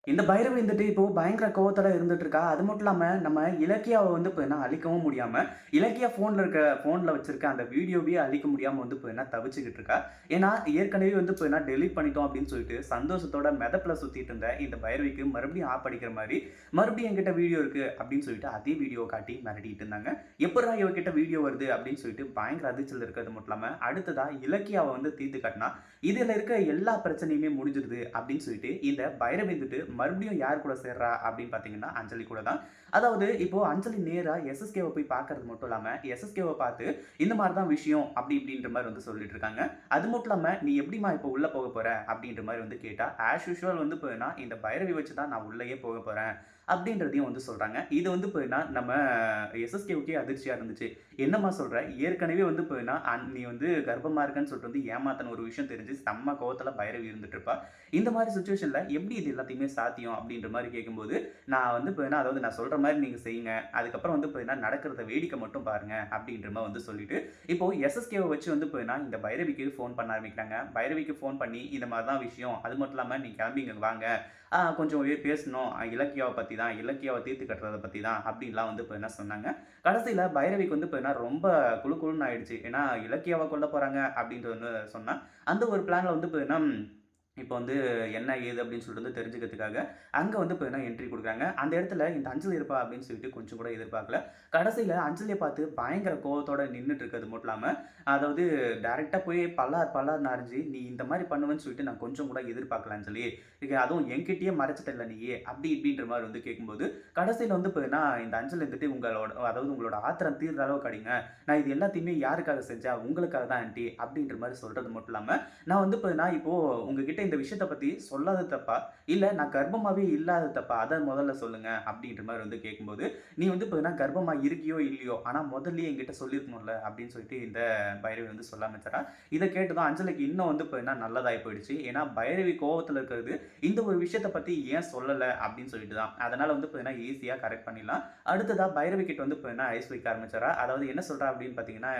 இந்த பைரவி வந்துட்டு இப்போ பயங்கர கோவத்தோட இருந்துட்டு இருக்கா. அது மட்டும் இல்லாம நம்ம இலக்கியாவ வந்து இப்ப என்ன அழிக்கவும் முடியாம, இலக்கியா ஃபோன்ல வச்சிருக்க அந்த வீடியோவயே அழிக்க முடியாம வந்து இப்ப என்ன தவிச்சுக்கிட்டு இருக்கா. ஏன்னா, ஏற்கனவே வந்து இப்ப என்ன டெலீட் பண்ணிட்டோம் அப்படின்னு சொல்லிட்டு சந்தோஷத்தோட மெதப்புல சுத்திட்டு இருந்த இந்த பைரவிக்கு மறுபடியும் ஆப் அடிக்கிற மாரி, மறுபடியும் என்கிட்ட வீடியோ இருக்கு அப்படின்னு சொல்லிட்டு அதே வீடியோவ காட்டி மிரட்டிட்டு இருந்தாங்க. எப்புட்றா இவகிட்ட வீடியோ வருது அப்படின்னு சொல்லிட்டு பயங்கர அதிர்ச்சியில இருக்கிறது மட்டும் இல்லாம, அடுத்ததா இலக்கியாவ வந்து தீர்த்து காட்டினா, இதுல இருக்க எல்லா பிரச்சனையுமே முடிஞ்சிருது அப்படின்னு சொல்லிட்டு இந்த பைரவி வந்துட்டு மறுபடியும் யார் கூட சேர்றா அப்படின்னு பார்த்தீங்கன்னா, அஞ்சலி கூட தான். அதாவது இப்போ அஞ்சலி நேரா எஸ்எஸ்கேவ போய் பார்க்கறது மட்டும் இல்லாம, எஸ்எஸ்கேவ பார்த்து இந்த மாரி தான் விஷயம் அப்படி இப்படின்ற மாரி வந்து சொல்லிட்டு இருக்காங்க. அது மட்டும் இல்லாம, "நீ எப்படிம்மா இப்போ உள்ள போக போற?" அப்படின்ற மாரி வந்து கேட்டா, ஆஸ் யூசுவல் வந்து போனா இந்த பைரவி வச்சு தான் நான் உள்ளயே போக போறேன் அப்படின்றதையும் வந்து சொல்றாங்க. இது வந்து போனா நம்ம எஸ்எஸ்கேவுக்கே அதிர்ச்சியா இருந்துச்சு. "என்னம்மா சொல்ற? ஏற்கனவே வந்து போனா நீ வந்து கர்ப்பமா இருக்கன்னு சொல்லிட்டு வந்து ஏமாத்துன ஒரு விஷயம் தெரிஞ்சு செம்ம கோவத்துல பைரவி இருந்துட்டு இருப்பா. இந்த மாரி சிச்சுவேஷன்ல எப்படி இது எல்லாத்தையுமே சாத்தியம்?" அப்படின்ற மாரி கேட்கும்போது, நான் வந்து பார்த்தீங்கன்னா, அதாவது நான் சொல்ற மாரி நீங்க செய்யுங்க. அதுக்கப்புறம் வந்து பார்த்தீங்கன்னா, நடக்கிறத வேடிக்கை மட்டும் பாருங்க அப்படின்ற மாரி வந்து சொல்லிட்டு, இப்போ எஸ்எஸ்கேவ வச்சு வந்து பார்த்தீங்கன்னா, இந்த பைரவிக்கு ஃபோன் பண்ண ஆரம்பிக்கிறாங்க. பைரவிக்கு ஃபோன் பண்ணி, இந்த மாரி தான் விஷயம். அது மட்டும் இல்லாம நீங்க கிளம்பி இங்க வாங்க. கொஞ்சம் பேசணும். இலக்கியாவ பத்தி தான். இலக்கியாவ தீர்த்து கட்டுறத பத்தி தான் அப்படின்லாம் வந்து பார்த்தீங்கன்னா சொன்னாங்க. கடைசியில பைரவிக்கு வந்து பார்த்தீங்கன்னா, ரொம்ப குளு குளுன்னு ஆயிடுச்சு. ஏன்னா, இலக்கியாவ கொல்ல போறாங்க அப்படின்ட்டு வந்து சொன்னா, அந்த ஒரு பிளான்ல வந்து பார்த்தீங்கன்னா இப்போ வந்து என்ன ஏது அப்படின்னு சொல்லிட்டு வந்து தெரிஞ்சுக்கிறதுக்காக, அங்க வந்து பார்த்தீங்கன்னா என்ட்ரி குடுக்குறாங்க. அந்த இடத்துல இந்த அஞ்சலி இருப்பா அப்படின்னு சொல்லிட்டு கொஞ்சம் கூட எதிர்பார்க்கல. கடைசியில அஞ்சலிய பார்த்து பயங்கர கோவத்தோட நின்னுட்டு இருக்கிறது மட்டும் இல்லாம, அதாவது டைரக்ட்டா போய் பல்லார் பல்லார்ன்னு அரைஞ்சு, "நீ இந்த மாரி பண்ணுவேன்னு சொல்லிட்டு நான் கொஞ்சம் கூட எதிர்பார்க்கல அஞ்சலி. அதுவும் என்கிட்டயே மறைச்சிட்டல்ல நீயி" அப்படி இப்படின்ற மாரி வந்து கேட்கும்போது, கடைசியில வந்து பார்த்தீங்கன்னா இந்த அஞ்சலி வந்துட்டு அதாவது உங்களோட ஆத்திரம் தீர்ற அளவுக்கு அடிங்க. நான் இது எல்லாத்தையுமே யாருக்காக செஞ்சேன்? உங்களுக்காக தான் ஆன்டி அப்படின்ற மாரி சொல்றது மட்டும் இல்லாம, நான் வந்து இப்ப நான் இப்போ உங்ககிட்ட இந்த விஷயத்த பத்தி சொல்லாதது தப்பா? இல்ல நான் கர்ப்பமாவே இல்லாதது தப்பா? அத முதல்ல சொல்லுங்க அப்படின்ற மாரி வந்து கேட்கும்போது, நீ வந்து இப்ப கர்ப்பமா இருக்கியோ இல்லையோ, ஆனா முதல்லயே என்கிட்ட சொல்லியிருக்கணும்ல அப்படின்னு சொல்லிட்டு இந்த பைரவி வந்து சொல்ல ஆரம்பிச்சாரா. இத கேட்டதும் அஞ்சலிக்கு இன்னும் வந்து இப்ப நல்லதாயி போயிடுச்சு. ஏன்னா பைரவி கோவத்துல இருக்கிறது, இந்த ஒரு விஷயத்த பத்தி ஏன் சொல்லல அப்படின்னு சொல்லிட்டு தான். அதனால வந்து இப்ப ஈஸியா கரெக்ட் பண்ணிடலாம். அடுத்ததா பைரவி கிட்ட வந்து இப்ப ஐஸ் வைக்க ஆரம்பிச்சாரா. அதாவது என்ன சொல்றா அப்படின்னு பார்த்தீங்கன்னா,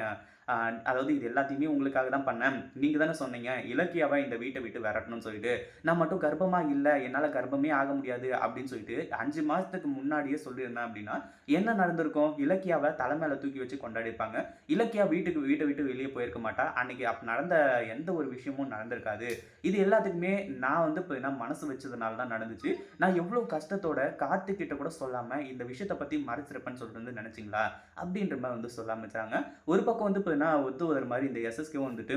அ அதாவது இது எல்லாத்தையுமே உங்களுக்காக தான் பண்ணேன். நீங்க தானே சொன்னீங்க, இலக்கியாவ இந்த வீட்ட விட்டு விரட்டணும்னு சொல்லிட்டு. நான் மட்டும் கர்ப்பமா இல்ல, என்னால கர்ப்பமே ஆக முடியாது அப்படின்னு சொல்லிட்டு 5 மாசத்துக்கு முன்னாடியே சொல்லியிருந்தேன் அப்படின்னா, என்ன நடந்திருக்கும்? இலக்கியாவ தல மேல தூக்கி வச்சு கொண்டாடியிருப்பாங்க. இலக்கியா வீட்ட விட்டு வெளிய போயிருக்க மாட்டா. அன்னைக்கு நடந்த எந்த ஒரு விஷயமும் நடந்திருக்காது. இது எல்லாத்துக்குமே நான் வந்து இப்ப மனசு வச்சதுனால தான் நடந்துச்சு. நான் எவ்ளோ கஷ்டத்தோட கார்த்திக் கூட சொல்லாம இந்த விஷயத்த பத்தி மறைச்சிருப்பேன்னு சொல்லிட்டு வந்து நெனச்சீங்களா? அப்படின்ற மாரி வந்து சொல்ல ஆரம்பிச்சாங்க. ஒரு பக்கம் வந்து ஒத்து வர மாரி இந்த எஸ்எஸ்கேவும் வந்துட்டு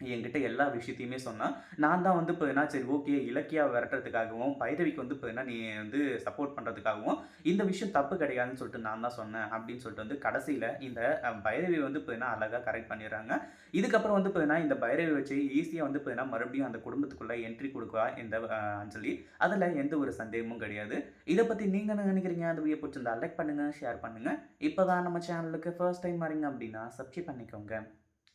என்கிட்ட எல்லா விஷயத்தையுமே சொன்னா. நான் தான் வந்து சரி ஓகே இலக்கியாவ விரட்டுறதுக்காகவும், பைரவிக்கு வந்து நீ வந்து சப்போர்ட் பண்றதுக்காகவும், இந்த விஷயம் தப்பு கிடையாதுன்னு சொல்லிட்டு நான் தான் சொன்னேன் அப்படின்னு சொல்லிட்டு வந்து கடைசியில இந்த பைரவி வந்து அழகா கரெக்ட் பண்ணிடுறாங்க. இதுக்கப்புறம் வந்து இந்த பைரவி வச்சு ஈஸியா வந்து மறுபடியும் அந்த குடும்பத்துக்குள்ள என்ட்ரி குடுக்குவா இந்த அஞ்சலி. அதுல எந்த ஒரு சந்தேகமும் கிடையாது. இத பத்தி நீங்க என்ன நினைக்கிறீங்க? அந்த வீடியோ புடிச்சிருந்தா லைக் பண்ணுங்க, ஷேர் பண்ணுங்க. இப்ப தான் நம்ம சேனலுக்கு ஃபர்ஸ்ட் டைம் வரீங்க அப்படின்னா சப்ஸ்கிரைப் பண்ணிக்கோங்க.